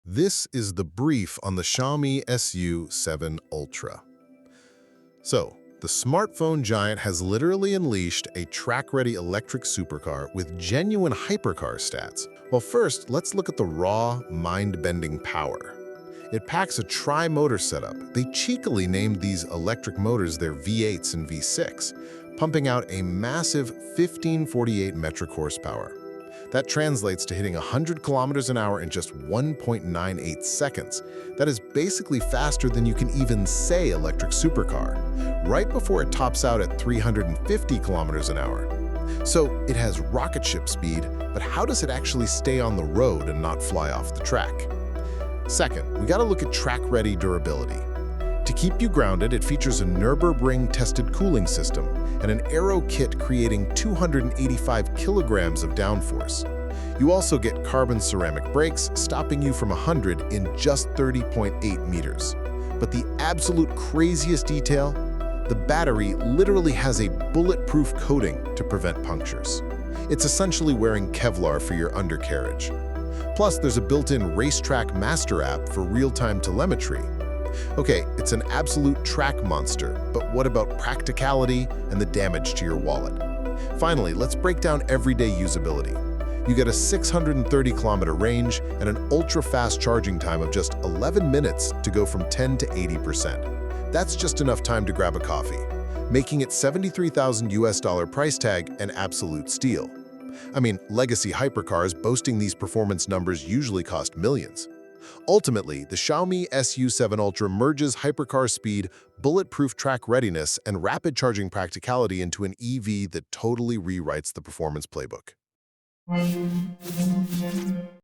This is the brief on the Xiaomi SU7 Ultra. So, the smartphone giant has literally unleashed a track-ready electric supercar with genuine hypercar stats. Well, first, let's look at the raw, mind-bending power. It packs a tri-motor setup. They cheekily named these electric motors their V8s and V6, pumping out a massive 1548 metric horsepower. That translates to hitting 100 kilometers an hour in just 1.98 seconds. That is basically faster than you can even say electric supercar, right before it tops out at 350 kilometers an hour. So it has rocket ship speed, but how does it actually stay on the road and not fly off the track? Second, we gotta look at track-ready durability. To keep you grounded, it features a Nürburgring-tested cooling system and an aero kit creating 285 kilograms of downforce. You also get carbon ceramic brakes, stopping you from 100 in just 30.8 meters. But the absolute craziest detail? The battery literally has a bulletproof coating to prevent punctures. It's essentially wearing Kevlar for your undercarriage. Plus, there's a built-in Racetrack Master app for real-time telemetry. Okay, it's an absolute track monster, but what about practicality and the damage to your wallet? Finally, let's break down everyday usability. You get a 630-kilometer range and an ultra-fast charging time of just 11 minutes to go from 10 to 80%. That's just enough time to grab a coffee, making it $73,000 price tag an absolute steal. I mean, legacy hypercars boasting these performance numbers usually cost millions. Ultimately, the Xiaomi SU7 Ultra merges hypercar speed, bulletproof track readiness, and rapid charging practicality into an EV that totally rewrites the performance playbook.